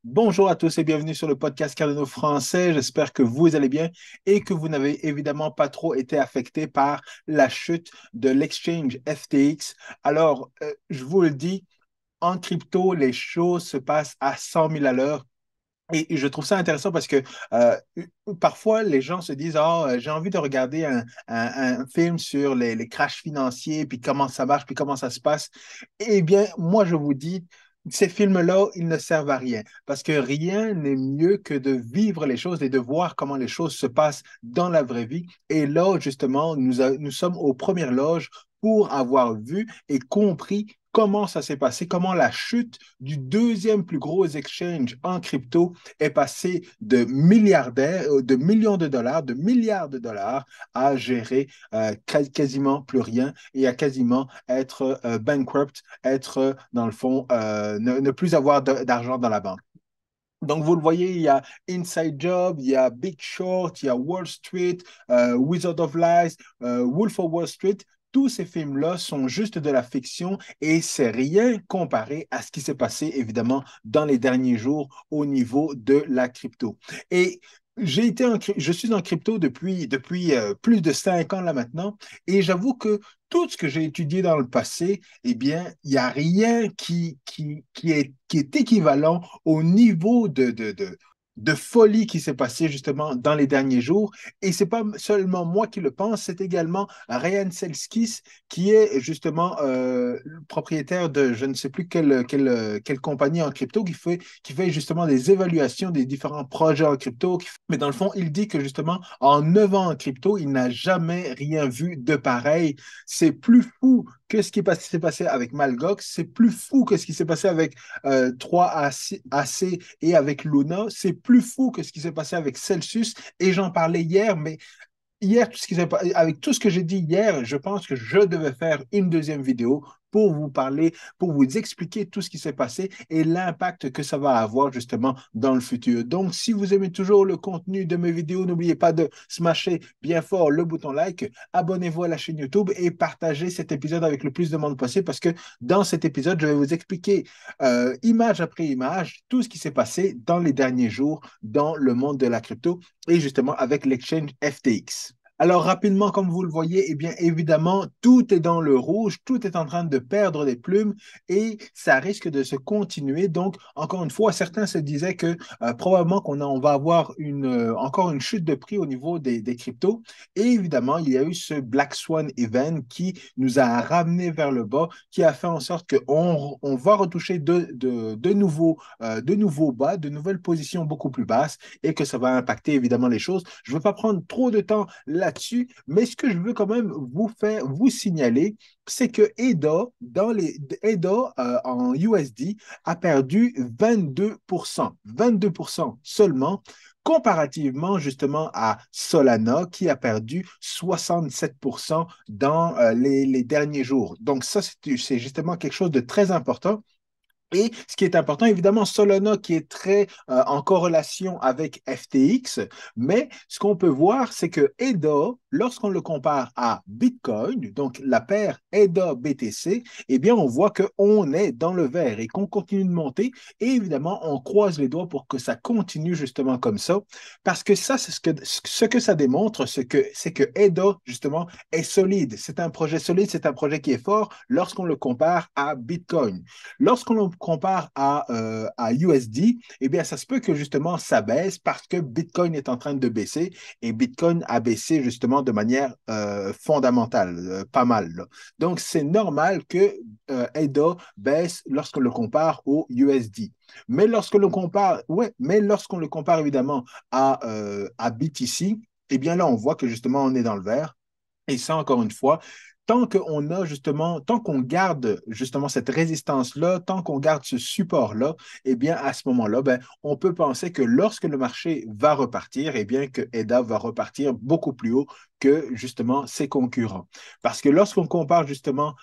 Bonjour à tous et bienvenue sur le podcast Cardano français. J'espère que vous allez bien et que vous n'avez évidemment pas trop été affecté par la chute de l'exchange FTX. Je vous le dis, en crypto, les choses se passent à 100 000 à l'heure. Et je trouve ça intéressant parce que euh, parfois les gens se disent, j'ai envie de regarder un film sur les crashs financiers, puis comment ça marche, puis comment ça se passe. Eh bien, moi, je vous dis, ces films-là, ils ne servent à rien parce que rien n'est mieux que de vivre les choses et de voir comment les choses se passent dans la vraie vie. Et là, justement, nous sommes aux premières loges pour avoir vu et compris comment ça s'est passé, comment la chute du deuxième plus gros exchange en crypto est passé de milliardaires, de millions de milliards de dollars à gérer quasiment plus rien et à quasiment être bankrupt, être dans le fond, ne plus avoir d'argent dans la banque. Donc, vous le voyez, il y a Inside Job, il y a Big Short, il y a Wall Street, Wizard of Lies, Wolf of Wall Street. Tous ces films-là sont juste de la fiction et c'est rien comparé à ce qui s'est passé, évidemment, dans les derniers jours au niveau de la crypto. Et je suis en crypto depuis plus de 5 ans là maintenant et j'avoue que tout ce que j'ai étudié dans le passé, eh bien, il n'y a rien qui est équivalent au niveau de folie qui s'est passé justement dans les derniers jours. Et c'est pas seulement moi qui le pense, c'est également Ryan Selskis, qui est justement le propriétaire de je ne sais plus quelle compagnie en crypto qui fait justement des évaluations des différents projets en crypto. Mais dans le fond, il dit que justement, en 9 ans en crypto, il n'a jamais rien vu de pareil. C'est plus fou que ce qui s'est passé avec Malgox, c'est plus fou que ce qui s'est passé avec 3AC et avec Luna, c'est plus fou que ce qui s'est passé avec Celsius. Et j'en parlais hier, mais hier, avec tout ce que j'ai dit hier, je pense que je devais faire une deuxième vidéo pour vous parler, pour vous expliquer tout ce qui s'est passé et l'impact que ça va avoir justement dans le futur. Donc, si vous aimez toujours le contenu de mes vidéos, n'oubliez pas de smasher bien fort le bouton like, abonnez-vous à la chaîne YouTube et partagez cet épisode avec le plus de monde possible parce que dans cet épisode, je vais vous expliquer image après image tout ce qui s'est passé dans les derniers jours dans le monde de la crypto et justement avec l'exchange FTX. Alors rapidement, comme vous le voyez, eh bien évidemment, tout est dans le rouge, tout est en train de perdre des plumes et ça risque de se continuer. Donc, encore une fois, certains se disaient que probablement on va avoir encore une chute de prix au niveau des cryptos. Et évidemment, il y a eu ce Black Swan event qui nous a ramené vers le bas, qui a fait en sorte qu'on va retoucher de nouveaux bas, de nouvelles positions beaucoup plus basses et que ça va impacter évidemment les choses. Je ne veux pas prendre trop de temps là-dessus, mais ce que je veux quand même vous signaler, c'est que EDA en USD a perdu 22% seulement, comparativement justement à Solana qui a perdu 67% dans les derniers jours. Donc ça, c'est justement quelque chose de très important. Et ce qui est important, évidemment, Solana qui est très en corrélation avec FTX, mais ce qu'on peut voir, c'est que EDA, lorsqu'on le compare à Bitcoin, donc la paire EDA-BTC, eh bien, on voit qu'on est dans le vert et qu'on continue de monter. Et évidemment, on croise les doigts pour que ça continue justement comme ça, parce que ça, c'est ce que ça démontre, c'est que EDA, justement, est solide. C'est un projet solide, c'est un projet qui est fort lorsqu'on le compare à Bitcoin. Lorsqu'on le compare à USD, eh bien, ça se peut que justement ça baisse parce que Bitcoin est en train de baisser et Bitcoin a baissé justement de manière fondamentale, pas mal, là. Donc, c'est normal que EDA baisse lorsqu'on le compare au USD. Mais lorsqu'on le compare évidemment à BTC, eh bien là, on voit que justement on est dans le vert. Et ça, encore une fois, tant qu'on garde justement cette résistance-là, tant qu'on garde ce support-là, eh bien, à ce moment-là, ben, on peut penser que lorsque le marché va repartir, eh bien, que EDA va repartir beaucoup plus haut que justement ses concurrents. Parce que lorsqu'on compare justement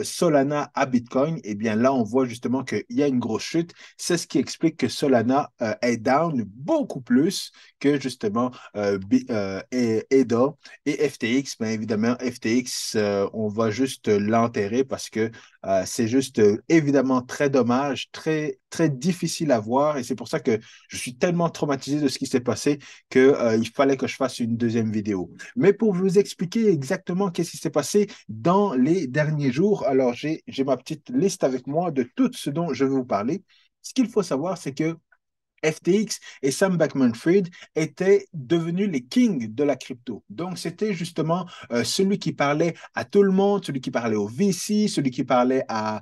Solana à Bitcoin, eh bien là, on voit justement qu'il y a une grosse chute. C'est ce qui explique que Solana est down beaucoup plus que justement EDA. Et FTX, bien évidemment, FTX, on va juste l'enterrer parce que c'est juste évidemment très dommage, très très difficile à voir et c'est pour ça que je suis tellement traumatisé de ce qui s'est passé que, il fallait que je fasse une deuxième vidéo. Mais pour vous expliquer exactement qu'est-ce qui s'est passé dans les derniers jours, alors j'ai ma petite liste avec moi de tout ce dont je vais vous parler. Ce qu'il faut savoir, c'est que FTX et Sam Bankman-Fried étaient devenus les kings de la crypto. Donc, c'était justement celui qui parlait à tout le monde, celui qui parlait aux VC, celui qui parlait à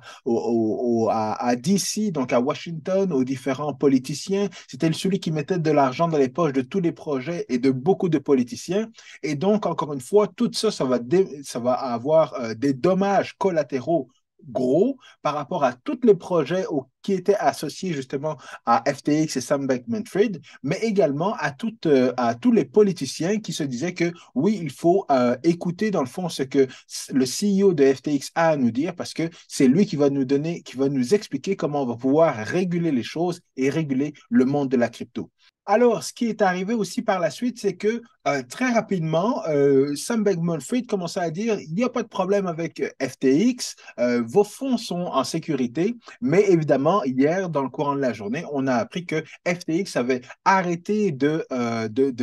DC, donc à Washington, aux différents politiciens. C'était celui qui mettait de l'argent dans les poches de tous les projets et de beaucoup de politiciens. Et donc, encore une fois, tout ça, ça va avoir des dommages collatéraux gros par rapport à tous les projets qui étaient associés justement à FTX et Sam Bankman-Fried, mais également à tous les politiciens qui se disaient que oui, il faut écouter dans le fond ce que le CEO de FTX a à nous dire parce que c'est lui qui va nous donner, qui va nous expliquer comment on va pouvoir réguler les choses et réguler le monde de la crypto. Alors, ce qui est arrivé aussi par la suite, c'est que très rapidement, Sam Bankman-Fried commençait à dire, il n'y a pas de problème avec FTX, vos fonds sont en sécurité, mais évidemment, hier, dans le courant de la journée, on a appris que FTX avait arrêté de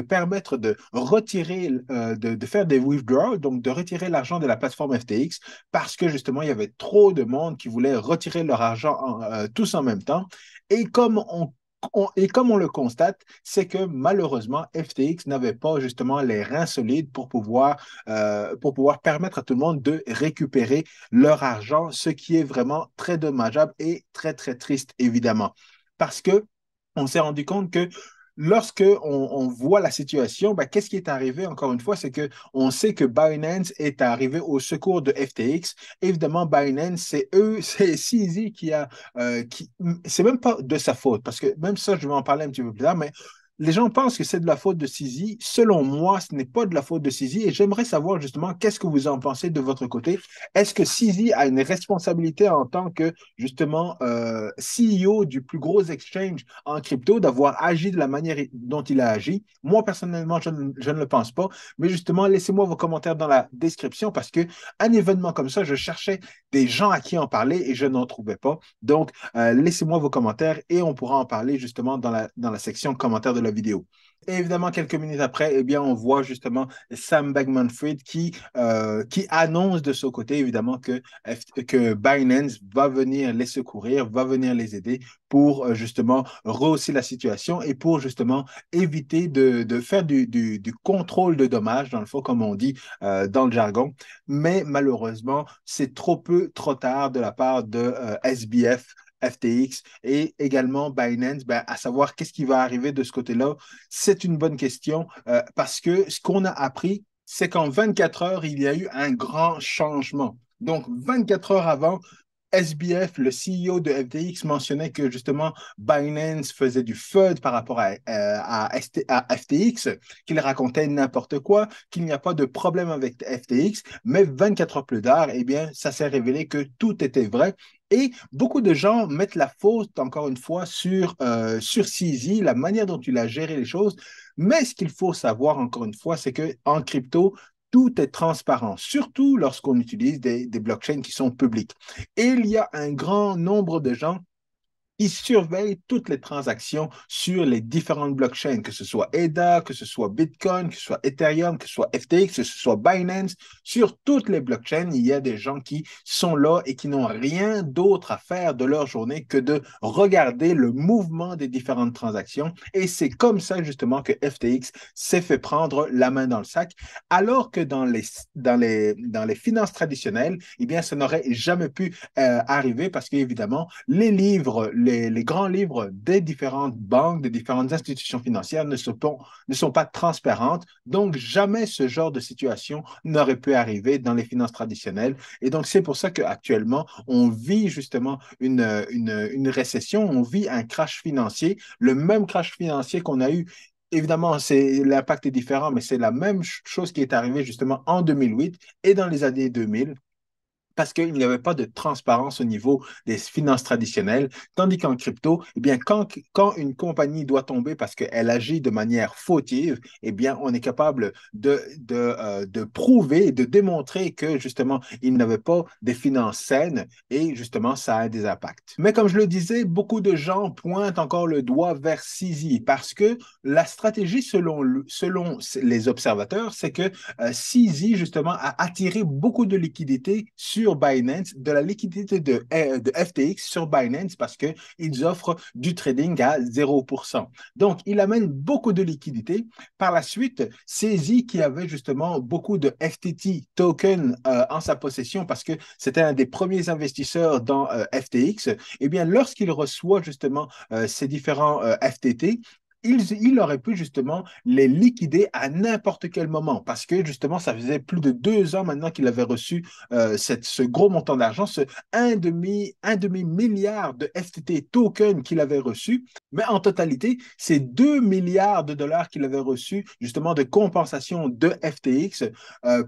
permettre de retirer, de faire des withdrawals, donc de retirer l'argent de la plateforme FTX, parce que justement, il y avait trop de monde qui voulait retirer leur argent tous en même temps. Et comme on le constate, c'est que malheureusement, FTX n'avait pas justement les reins solides pour pouvoir permettre à tout le monde de récupérer leur argent, ce qui est vraiment très dommageable et très, très triste, évidemment. Parce que on s'est rendu compte que lorsque on voit la situation, ben, qu'est-ce qui est arrivé encore une fois, c'est que on sait que Binance est arrivé au secours de FTX. Évidemment, Binance, c'est eux, c'est CZ c'est même pas de sa faute, parce que même ça, je vais en parler un petit peu plus tard, mais les gens pensent que c'est de la faute de CZ. Selon moi, ce n'est pas de la faute de CZ et j'aimerais savoir justement qu'est-ce que vous en pensez de votre côté. Est-ce que CZ a une responsabilité en tant que justement CEO du plus gros exchange en crypto d'avoir agi de la manière dont il a agi? Moi, personnellement, je ne le pense pas, mais justement, laissez-moi vos commentaires dans la description parce que un événement comme ça, je cherchais des gens à qui en parler et je n'en trouvais pas. Donc, laissez-moi vos commentaires et on pourra en parler justement dans la section commentaires de la vidéo. Et évidemment, quelques minutes après, eh bien, on voit justement Sam Bankman-Fried qui annonce de son côté, évidemment, que Binance va venir les secourir, va venir les aider pour justement rehausser la situation et pour justement éviter de faire du contrôle de dommages, dans le fond, comme on dit dans le jargon. Mais malheureusement, c'est trop peu, trop tard de la part de SBF. FTX et également Binance, ben, à savoir qu'est-ce qui va arriver de ce côté-là, c'est une bonne question parce que ce qu'on a appris, c'est qu'en 24 heures, il y a eu un grand changement. Donc, 24 heures avant, SBF, le CEO de FTX, mentionnait que justement Binance faisait du FUD par rapport à FTX, qu'il racontait n'importe quoi, qu'il n'y a pas de problème avec FTX, mais 24 heures plus tard, eh bien, ça s'est révélé que tout était vrai. Et beaucoup de gens mettent la faute, encore une fois, sur CZ, la manière dont il a géré les choses. Mais ce qu'il faut savoir, encore une fois, c'est qu'en crypto, tout est transparent, surtout lorsqu'on utilise des blockchains qui sont publiques. Et il y a un grand nombre de gens qui surveille toutes les transactions sur les différentes blockchains, que ce soit EDA, que ce soit Bitcoin, que ce soit Ethereum, que ce soit FTX, que ce soit Binance. Sur toutes les blockchains, il y a des gens qui sont là et qui n'ont rien d'autre à faire de leur journée que de regarder le mouvement des différentes transactions. Et c'est comme ça, justement, que FTX s'est fait prendre la main dans le sac, alors que dans les finances traditionnelles, eh bien, ça n'aurait jamais pu arriver parce qu'évidemment, les grands livres des différentes banques, des différentes institutions financières ne sont pas transparentes. Donc, jamais ce genre de situation n'aurait pu arriver dans les finances traditionnelles. Et donc, c'est pour ça qu'actuellement, on vit justement une récession, on vit un crash financier, le même crash financier qu'on a eu. Évidemment, l'impact est différent, mais c'est la même chose qui est arrivée justement en 2008 et dans les années 2000 parce qu'il n'y avait pas de transparence au niveau des finances traditionnelles, tandis qu'en crypto, eh bien, quand une compagnie doit tomber parce qu'elle agit de manière fautive, eh bien, on est capable de prouver et de démontrer que, justement, il n'avait pas des finances saines et, justement, ça a des impacts. Mais comme je le disais, beaucoup de gens pointent encore le doigt vers CZ parce que la stratégie, selon les observateurs, c'est que CZ, justement, a attiré beaucoup de liquidités sur Binance, de la liquidité de FTX sur Binance parce qu'ils offrent du trading à 0%. Donc, il amène beaucoup de liquidités. Par la suite, CZ, qui avait justement beaucoup de FTT tokens en sa possession parce que c'était un des premiers investisseurs dans FTX, eh bien, lorsqu'il reçoit justement ces différents FTT, il aurait pu justement les liquider à n'importe quel moment parce que justement, ça faisait plus de 2 ans maintenant qu'il avait reçu ce gros montant d'argent, ce un demi milliard de FTT tokens qu'il avait reçu. Mais en totalité, c'est 2 milliards de dollars qu'il avait reçus justement de compensation de FTX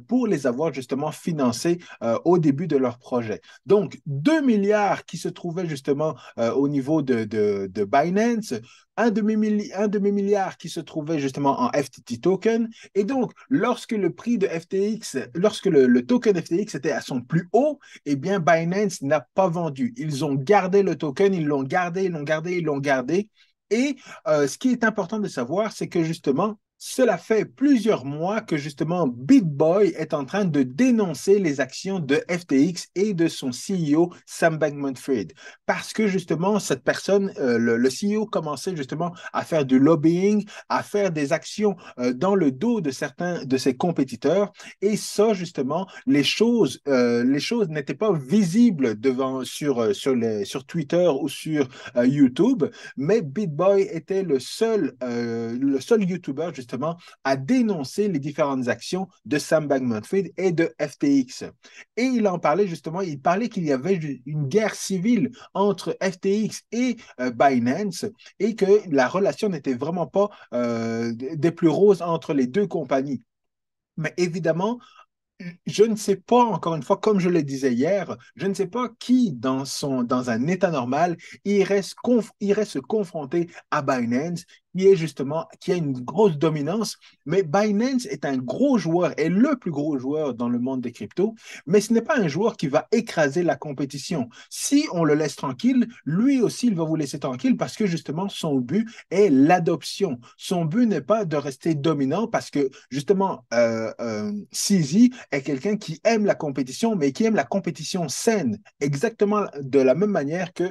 pour les avoir justement financés au début de leur projet. Donc, 2 milliards qui se trouvaient justement au niveau de Binance, un demi-milliard qui se trouvait justement en FTT token. Et donc, lorsque le prix de FTX, lorsque le token FTX était à son plus haut, eh bien, Binance n'a pas vendu. Ils ont gardé le token, ils l'ont gardé, ils l'ont gardé, ils l'ont gardé. Et ce qui est important de savoir, c'est que justement, cela fait plusieurs mois que justement BitBoy est en train de dénoncer les actions de FTX et de son CEO Sam Bankman-Fried parce que justement cette personne, le CEO commençait justement à faire du lobbying, à faire des actions dans le dos de certains de ses compétiteurs et ça justement les choses n'étaient pas visibles sur Twitter ou sur YouTube, mais BitBoy était le seul YouTuber justement à dénoncer les différentes actions de Sam Bankman-Fried et de FTX. Et il en parlait justement, il parlait qu'il y avait une guerre civile entre FTX et Binance et que la relation n'était vraiment pas des plus roses entre les deux compagnies. Mais évidemment, je ne sais pas, encore une fois, comme je le disais hier, je ne sais pas qui, dans un état normal, irait se confronter à Binance, qui a une grosse dominance. Mais Binance est un gros joueur, est le plus gros joueur dans le monde des cryptos, mais ce n'est pas un joueur qui va écraser la compétition. Si on le laisse tranquille, lui aussi, il va vous laisser tranquille parce que justement, son but est l'adoption. Son but n'est pas de rester dominant parce que justement, CZ est quelqu'un qui aime la compétition, mais qui aime la compétition saine, exactement de la même manière que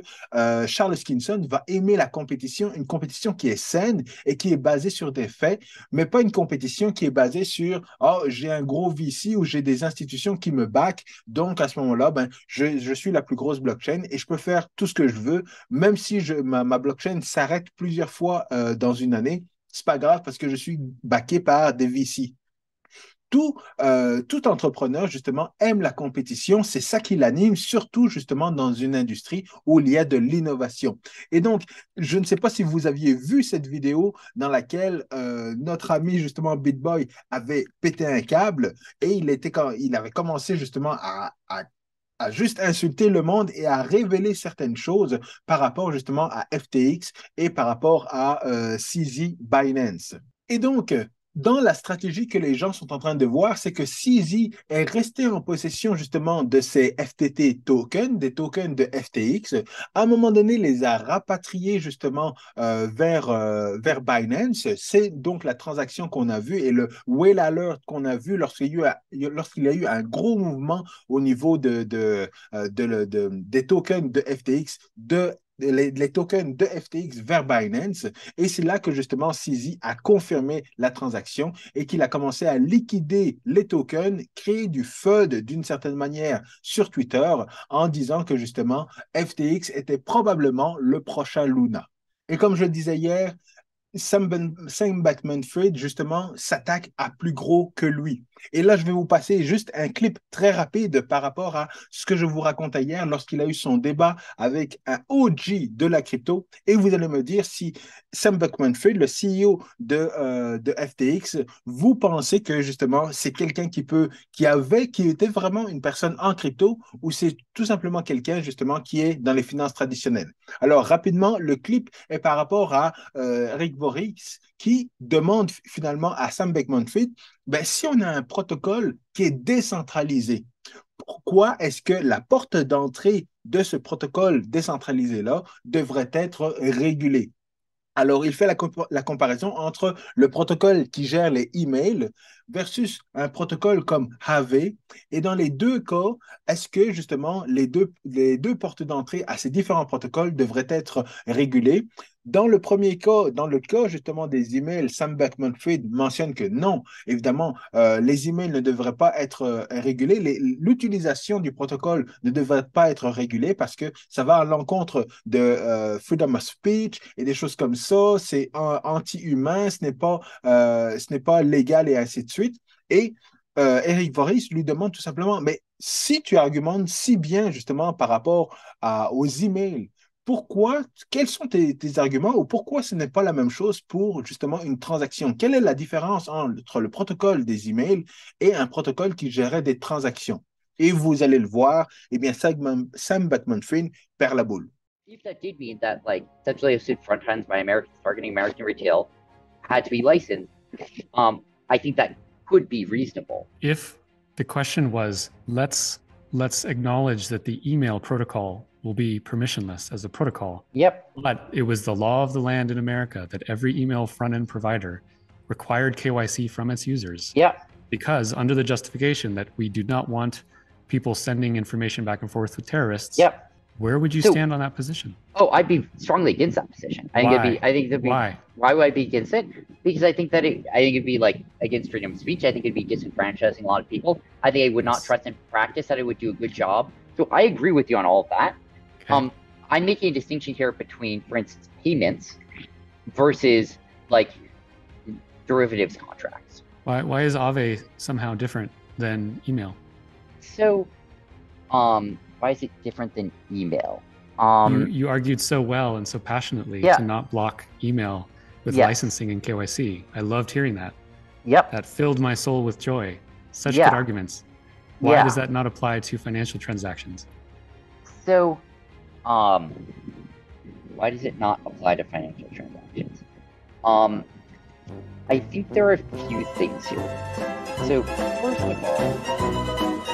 Charles Hoskinson va aimer la compétition, une compétition qui est saine et qui est basée sur des faits, mais pas une compétition qui est basée sur oh, j'ai un gros VC ou j'ai des institutions qui me backent, donc à ce moment-là, ben, je suis la plus grosse blockchain et je peux faire tout ce que je veux, même si ma blockchain s'arrête plusieurs fois dans une année, c'est pas grave parce que je suis backé par des VC. Tout entrepreneur, justement, aime la compétition. C'est ça qui l'anime, surtout, justement, dans une industrie où il y a de l'innovation. Et donc, je ne sais pas si vous aviez vu cette vidéo dans laquelle notre ami, justement, BitBoy, avait pété un câble et il avait commencé, justement, à juste insulter le monde et à révéler certaines choses par rapport, justement, à FTX et par rapport à CZ Binance. Et donc, dans la stratégie que les gens sont en train de voir, c'est que CZ est resté en possession justement de ces FTT tokens, des tokens de FTX. À un moment donné, les a rapatriés justement vers Binance. C'est donc la transaction qu'on a vue et le whale alert qu'on a vu lorsqu'il y a eu un gros mouvement au niveau des tokens de FTX les tokens de FTX vers Binance. Et c'est là que justement CZ a confirmé la transaction et qu'il a commencé à liquider les tokens, créer du FUD d'une certaine manière sur Twitter en disant que justement FTX était probablement le prochain Luna. Et comme je le disais hier, Sam Bankman-Fried, justement, s'attaque à plus gros que lui. Et là, je vais vous passer juste un clip très rapide par rapport à ce que je vous racontais hier lorsqu'il a eu son débat avec un OG de la crypto. Et vous allez me dire si Sam Bankman-Fried, le CEO de FTX, vous pensez que justement c'est quelqu'un qui était vraiment une personne en crypto ou c'est tout simplement quelqu'un justement qui est dans les finances traditionnelles. Alors rapidement, le clip est par rapport à Rick Voris qui demande finalement à Sam Bankman-Fried, ben, si on a un protocole qui est décentralisé, pourquoi est-ce que la porte d'entrée de ce protocole décentralisé-là devrait être régulée? Alors, il fait la comparaison entre le protocole qui gère les emails versus un protocole comme Aave. Et dans les deux cas, est-ce que justement les deux portes d'entrée à ces différents protocoles devraient être régulées? Dans le premier cas, dans le cas justement des emails, Sam Bankman-Fried mentionne que non, évidemment, les emails ne devraient pas être régulés. L'utilisation du protocole ne devrait pas être régulée parce que ça va à l'encontre de freedom of speech et des choses comme ça. C'est anti-humain, ce n'est pas légal et ainsi de suite. Et Eric Voris lui demande tout simplement, mais si tu argumentes si bien justement par rapport aux emails, quels sont tes arguments ou pourquoi ce n'est pas la même chose pour justement une transaction? Quelle est la différence entre le protocole des emails et un protocole qui gérait des transactions? Et vous allez le voir, eh bien, Sam Bankman-Fried perd la boule. If that did mean that, like, essentially hosted front ends by Americans targeting American retail had to be licensed, I think that could be reasonable. If the question was, let's acknowledge that the email protocol will be permissionless as a protocol. Yep. But it was the law of the land in America that every email front-end provider required KYC from its users. Yep. Because under the justification that we do not want people sending information back and forth with terrorists. Yep. Where would you stand on that position? Oh, I'd be strongly against that position. Why? Why would I be against it? Because I think it'd be like against freedom of speech. I think it'd be disenfranchising a lot of people. I think I would not trust in practice that it would do a good job. So I agree with you on all of that. Okay. I'm making a distinction here between, for instance, payments versus like derivatives contracts. Why is Aave somehow different than email? So, why is it different than email? You argued so well and so passionately to not block email with licensing and KYC. I loved hearing that. Yep. That filled my soul with joy. Such good arguments. Why does that not apply to financial transactions? So, why does it not apply to financial transactions? I think there are a few things here. So, first of all,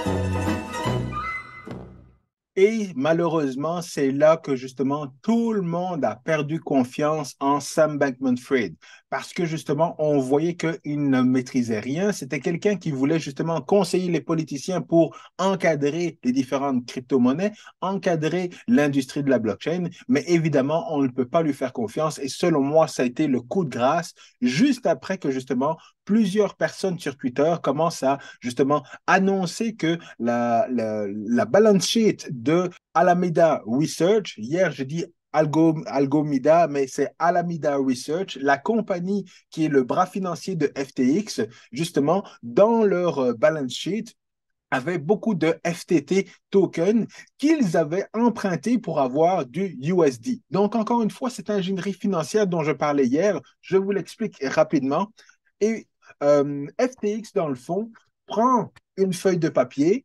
et malheureusement, c'est là que justement tout le monde a perdu confiance en Sam Bankman-Fried parce que justement, on voyait qu'il ne maîtrisait rien. C'était quelqu'un qui voulait justement conseiller les politiciens pour encadrer les différentes crypto-monnaies, encadrer l'industrie de la blockchain, mais évidemment, on ne peut pas lui faire confiance et selon moi, ça a été le coup de grâce juste après que justement plusieurs personnes sur Twitter commencent à justement annoncer que la balance sheet de Alameda Research, hier je dis Algomida, mais c'est Alameda Research, la compagnie qui est le bras financier de FTX, justement, dans leur balance sheet, avait beaucoup de FTT tokens qu'ils avaient empruntés pour avoir du USD. Donc, encore une fois, cette ingénierie financière dont je parlais hier, je vous l'explique rapidement. Et FTX, dans le fond, prend une feuille de papier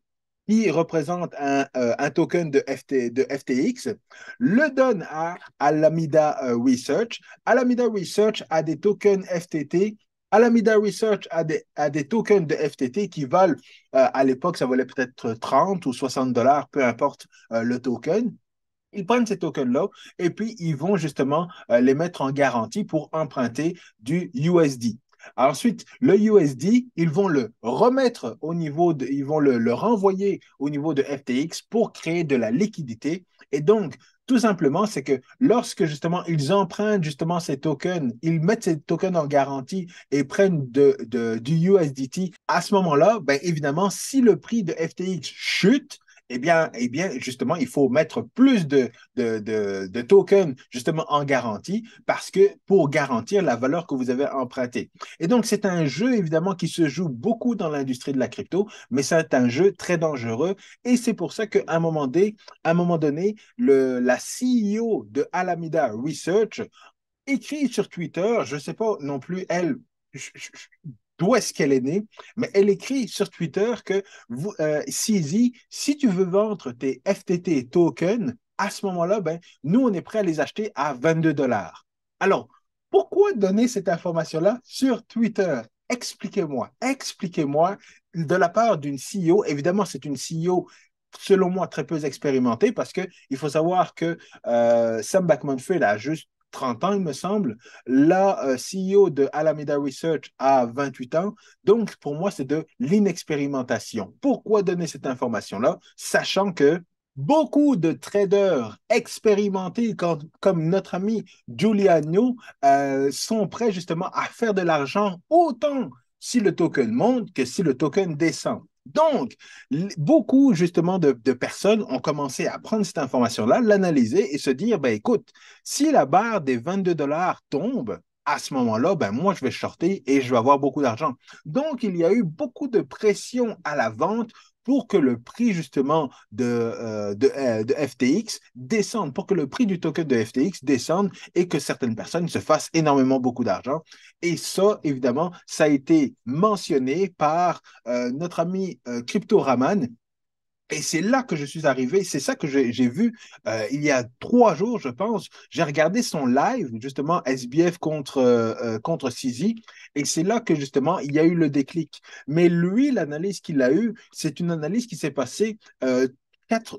qui représente un token de FTX, le donne à Alameda Research. Alameda Research a des tokens FTT. Alameda Research a des tokens de FTT qui valent, à l'époque, ça valait peut-être 30 ou 60 dollars, peu importe le token. Ils prennent ces tokens-là et puis ils vont justement les mettre en garantie pour emprunter du USD. Ensuite, le USD, ils vont le remettre ils vont le renvoyer au niveau de FTX pour créer de la liquidité. Et donc, tout simplement, c'est que lorsque justement ils empruntent justement ces tokens, ils mettent ces tokens en garantie et prennent du USDT, à ce moment-là, bien évidemment, si le prix de FTX chute, justement, il faut mettre plus de tokens, justement, en garantie, parce que pour garantir la valeur que vous avez empruntée. Et donc, c'est un jeu, évidemment, qui se joue beaucoup dans l'industrie de la crypto, mais c'est un jeu très dangereux. Et c'est pour ça qu'à un moment donné, la CEO de Alameda Research écrit sur Twitter, je ne sais pas non plus, elle, d'où est-ce qu'elle est née, mais elle écrit sur Twitter que CZ, si tu veux vendre tes FTT tokens, à ce moment-là, ben, nous, on est prêt à les acheter à 22 dollars. Alors, pourquoi donner cette information-là sur Twitter? Expliquez-moi de la part d'une CEO. Évidemment, c'est une CEO selon moi, très peu expérimentée parce qu'il faut savoir que Sam Bankman-Fried a juste 30 ans, il me semble. La CEO de Alameda Research a 28 ans. Donc, pour moi, c'est de l'inexpérimentation. Pourquoi donner cette information-là, sachant que beaucoup de traders expérimentés comme notre ami Giuliano sont prêts justement à faire de l'argent autant si le token monte que si le token descend. Donc, beaucoup justement de personnes ont commencé à prendre cette information-là, l'analyser et se dire, ben écoute, si la barre des 22 dollars tombe, à ce moment-là, ben moi, je vais shorter et je vais avoir beaucoup d'argent. Donc, il y a eu beaucoup de pression à la vente pour que le prix justement de FTX descende, pour que le prix du token de FTX descende et que certaines personnes se fassent énormément beaucoup d'argent. Et ça, évidemment, ça a été mentionné par notre ami Crypto Raman. Et c'est là que je suis arrivé, c'est ça que j'ai vu il y a 3 jours, je pense. J'ai regardé son live, justement, SBF contre CZ, et c'est là que, justement, il y a eu le déclic. Mais lui, l'analyse qu'il a eue, c'est une analyse qui s'est passée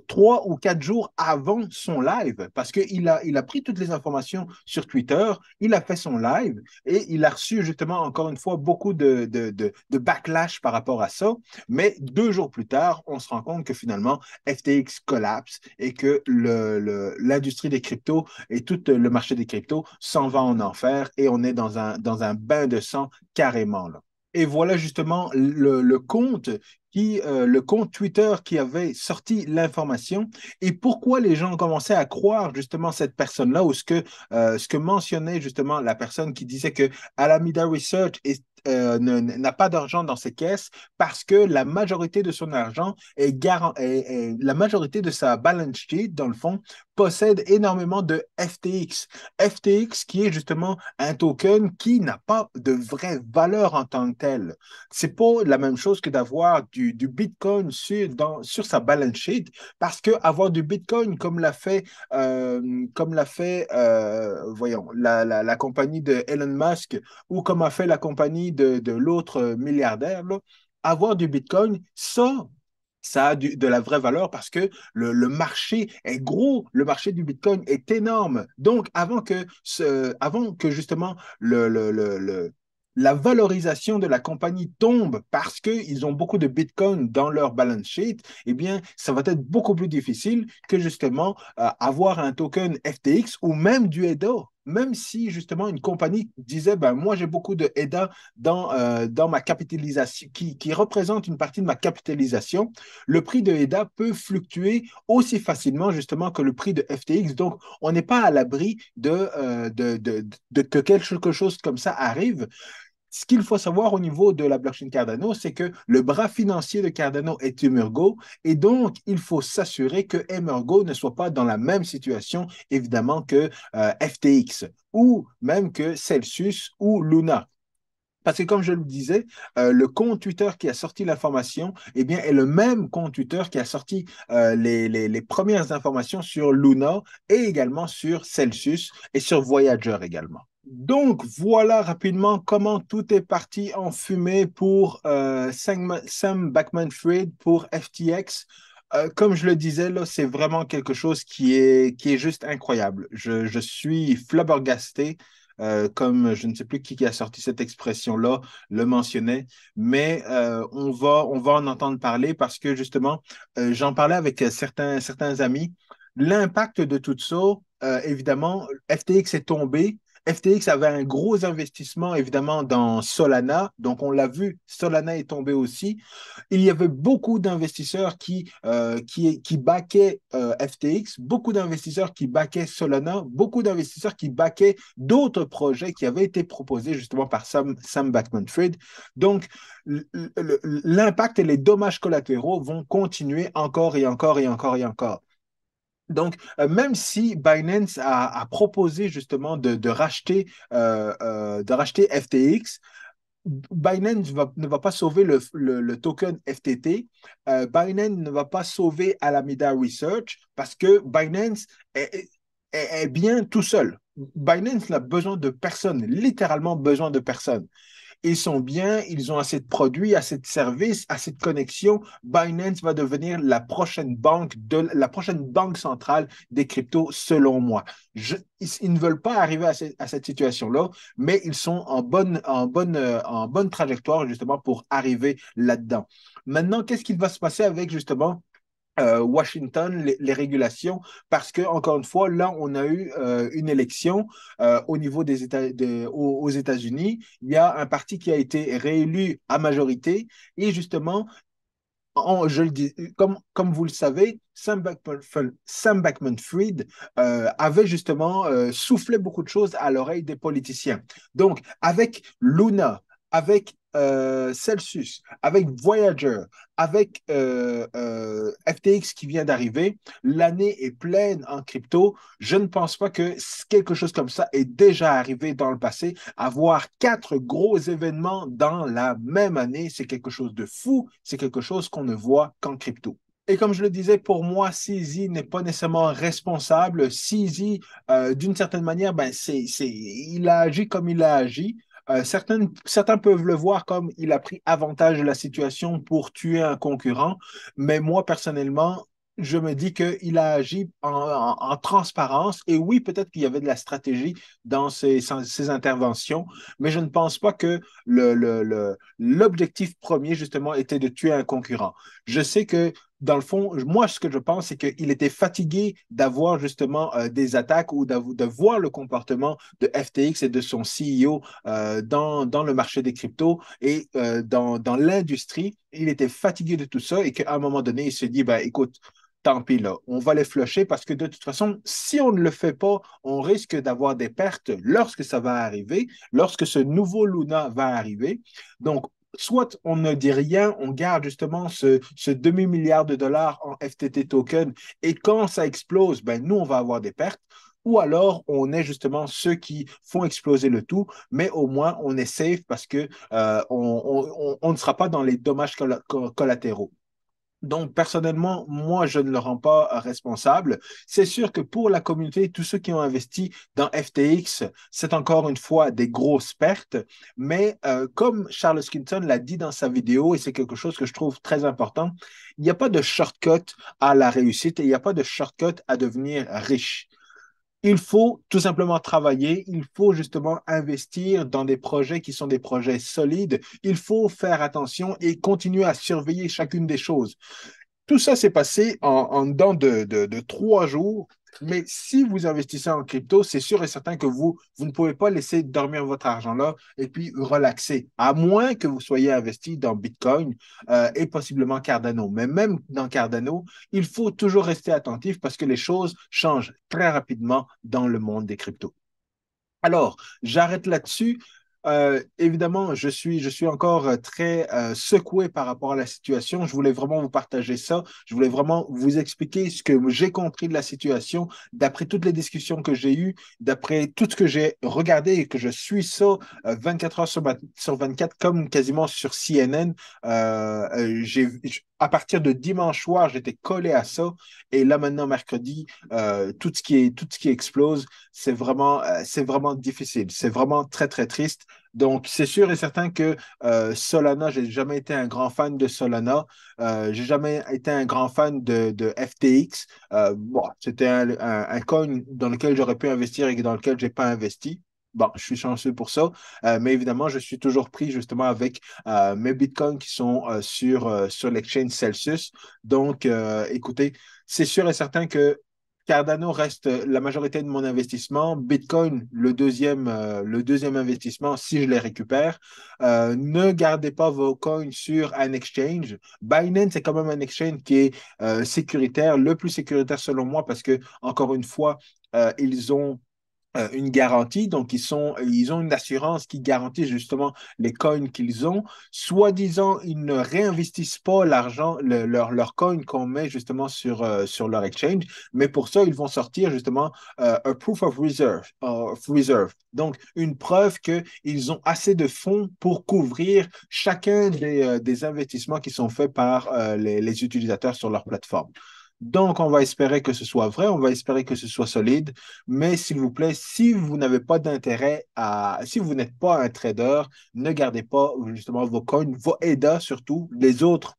3 ou 4 jours avant son live, parce il a pris toutes les informations sur Twitter, il a fait son live, et il a reçu, justement, encore une fois, beaucoup de backlash par rapport à ça. Mais 2 jours plus tard, on se rend compte que finalement, FTX collapse et que l'industrie des cryptos et tout le marché des cryptos s'en va en enfer et on est dans un bain de sang carrément là. Et voilà justement le compte Twitter qui avait sorti l'information et pourquoi les gens ont commencé à croire justement cette personne-là ou ce que mentionnait justement la personne qui disait que Alameda Research n'a pas d'argent dans ses caisses parce que la majorité de son argent la majorité de sa balance sheet, dans le fond, possède énormément de FTX. FTX qui est justement un token qui n'a pas de vraie valeur en tant que tel. C'est pas la même chose que d'avoir du Bitcoin sur sa balance sheet parce que avoir du Bitcoin comme l'a fait voyons, la compagnie de Elon Musk ou comme a fait la compagnie de l'autre milliardaire, là, avoir du Bitcoin, ça a de la vraie valeur parce que le marché est gros, le marché du Bitcoin est énorme. Donc, avant que justement la valorisation de la compagnie tombe parce qu'ils ont beaucoup de Bitcoin dans leur balance sheet, eh bien, ça va être beaucoup plus difficile que justement avoir un token FTX ou même du EDA. Même si justement une compagnie disait, ben, moi j'ai beaucoup de EDA dans ma capitalisation, qui représente une partie de ma capitalisation, le prix de EDA peut fluctuer aussi facilement justement que le prix de FTX. Donc, on n'est pas à l'abri de que quelque chose comme ça arrive. Ce qu'il faut savoir au niveau de la blockchain Cardano, c'est que le bras financier de Cardano est Emurgo et donc il faut s'assurer que Emurgo ne soit pas dans la même situation, évidemment, que FTX ou même que Celsius ou Luna. Parce que comme je le disais, le compte Twitter qui a sorti l'information, eh bien, est le même compte Twitter qui a sorti les premières informations sur Luna et également sur Celsius et sur Voyager également. Donc, voilà rapidement comment tout est parti en fumée pour Sam Bankman-Fried pour FTX. Comme je le disais, là, c'est vraiment quelque chose qui est juste incroyable. Je suis flabbergasté, comme je ne sais plus qui a sorti cette expression-là, le mentionnait, mais on va en entendre parler parce que justement, j'en parlais avec certains amis. L'impact de tout ça, évidemment, FTX est tombé. FTX avait un gros investissement, évidemment, dans Solana. Donc, on l'a vu, Solana est tombé aussi. Il y avait beaucoup d'investisseurs qui baquaient FTX, beaucoup d'investisseurs qui baquaient Solana, beaucoup d'investisseurs qui baquaient d'autres projets qui avaient été proposés justement par Sam Bankman-Fried. Donc, l'impact et les dommages collatéraux vont continuer encore et encore et encore et encore. Donc, même si Binance a proposé justement de racheter FTX, Binance ne va pas sauver le token FTT. Binance ne va pas sauver Alameda Research parce que Binance est bien tout seul. Binance n'a besoin de personne, littéralement besoin de personne. Ils sont bien, ils ont assez de produits, assez de services, assez de connexions. Binance va devenir la prochaine banque centrale des cryptos, selon moi. Ils ne veulent pas arriver à cette situation-là, mais ils sont en bonne trajectoire justement pour arriver là-dedans. Maintenant, qu'est-ce qui va se passer avec justement Washington, les régulations, parce que, encore une fois, là, on a eu une élection au niveau des aux États-Unis. Il y a un parti qui a été réélu à majorité et justement, je le dis, comme vous le savez, Sam Bankman-Fried avait justement soufflé beaucoup de choses à l'oreille des politiciens. Donc, avec Luna, avec Celsius, avec Voyager, avec FTX qui vient d'arriver, l'année est pleine en crypto. Je ne pense pas que quelque chose comme ça est déjà arrivé dans le passé. Avoir 4 gros événements dans la même année, c'est quelque chose de fou. C'est quelque chose qu'on ne voit qu'en crypto. Et comme je le disais, pour moi, CZ n'est pas nécessairement responsable. CZ, d'une certaine manière, il a agi comme il a agi. Certains peuvent le voir comme il a pris avantage de la situation pour tuer un concurrent, mais moi, personnellement, je me dis qu'il a agi en transparence. Et oui, peut-être qu'il y avait de la stratégie dans ses interventions, mais je ne pense pas que l'objectif premier, justement, était de tuer un concurrent. Je sais que dans le fond, moi, ce que je pense, c'est qu'il était fatigué d'avoir justement des attaques ou de voir le comportement de FTX et de son CEO dans le marché des cryptos et dans l'industrie. Il était fatigué de tout ça et qu'à un moment donné, il se dit, ben, écoute, tant pis là, on va les flusher parce que de toute façon, si on ne le fait pas, on risque d'avoir des pertes lorsque ça va arriver, lorsque ce nouveau Luna va arriver. Donc, soit on ne dit rien, on garde justement ce demi-milliard de dollars en FTT token et quand ça explose, ben nous, on va avoir des pertes. Ou alors, on est justement ceux qui font exploser le tout, mais au moins, on est safe parce que on ne sera pas dans les dommages collatéraux. Donc, personnellement, moi, je ne le rends pas responsable. C'est sûr que pour la communauté, tous ceux qui ont investi dans FTX, c'est encore une fois des grosses pertes. Mais comme Charles Hoskinson l'a dit dans sa vidéo, et c'est quelque chose que je trouve très important, il n'y a pas de shortcut à la réussite et il n'y a pas de shortcut à devenir riche. Il faut tout simplement travailler, il faut justement investir dans des projets qui sont des projets solides, il faut faire attention et continuer à surveiller chacune des choses. Tout ça s'est passé en dedans de 3 jours. Mais si vous investissez en crypto, c'est sûr et certain que vous ne pouvez pas laisser dormir votre argent là et puis relaxer, à moins que vous soyez investi dans Bitcoin et possiblement Cardano. Mais même dans Cardano, il faut toujours rester attentif parce que les choses changent très rapidement dans le monde des cryptos. Alors, j'arrête là-dessus. Évidemment, je suis encore très secoué par rapport à la situation. Je voulais vraiment vous partager ça. Je voulais vraiment vous expliquer ce que j'ai compris de la situation, d'après toutes les discussions que j'ai eues, d'après tout ce que j'ai regardé et que je suis ça 24 heures sur 24, comme quasiment sur CNN. À partir de dimanche soir, j'étais collé à ça. Et là, maintenant, mercredi, tout ce qui explose, c'est vraiment difficile. C'est vraiment très, très triste. Donc, c'est sûr et certain que Solana, j'ai jamais été un grand fan de Solana. J'ai jamais été un grand fan de FTX. Bon, c'était un coin dans lequel j'aurais pu investir et dans lequel j'ai pas investi. Bon, je suis chanceux pour ça, mais évidemment, je suis toujours pris justement avec mes bitcoins qui sont sur l'exchange Celsius. Donc, écoutez, c'est sûr et certain que Cardano reste la majorité de mon investissement. Bitcoin, le deuxième investissement, si je les récupère. Ne gardez pas vos coins sur un exchange. Binance, c'est quand même un exchange qui est sécuritaire, le plus sécuritaire selon moi, parce que, encore une fois, ils ont une garantie, donc ils ont une assurance qui garantit justement les coins qu'ils ont. Soi-disant, ils ne réinvestissent pas l'argent, leur coin qu'on met justement sur leur exchange, mais pour ça, ils vont sortir justement un proof of reserve. Donc, une preuve qu'ils ont assez de fonds pour couvrir chacun des investissements qui sont faits par les utilisateurs sur leur plateforme. Donc, on va espérer que ce soit vrai, on va espérer que ce soit solide, mais s'il vous plaît, si vous n'avez pas d'intérêt si vous n'êtes pas un trader, ne gardez pas justement vos coins, vos ADA surtout, les autres,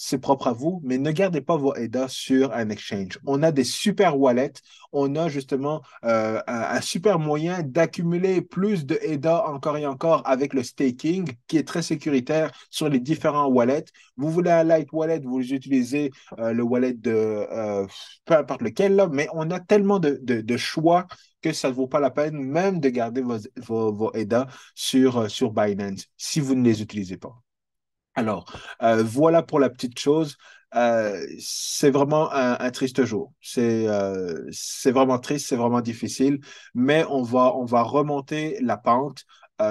c'est propre à vous, mais ne gardez pas vos ADA sur un exchange. On a des super wallets, on a justement un super moyen d'accumuler plus de ADA encore et encore avec le staking, qui est très sécuritaire sur les différents wallets. Vous voulez un light wallet, vous utilisez le wallet de peu importe lequel, là, mais on a tellement de choix que ça ne vaut pas la peine même de garder vos ADA sur Binance si vous ne les utilisez pas. Alors, voilà pour la petite chose. C'est vraiment un triste jour. C'est vraiment triste, c'est vraiment difficile, mais on va remonter la pente.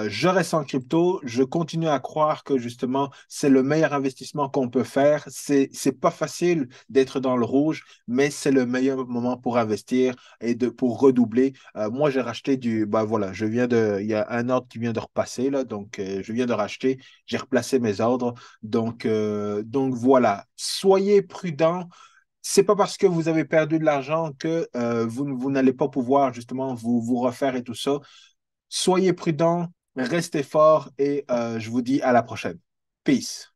Je reste en crypto, je continue à croire que justement c'est le meilleur investissement qu'on peut faire. C'est pas facile d'être dans le rouge, mais c'est le meilleur moment pour investir et pour redoubler. Moi, j'ai racheté bah voilà, il y a un ordre qui vient de repasser là, donc je viens de racheter, j'ai replacé mes ordres. Donc voilà, soyez prudents. C'est pas parce que vous avez perdu de l'argent que vous n'allez pas pouvoir justement vous refaire et tout ça. Soyez prudents, restez forts et je vous dis à la prochaine. Peace.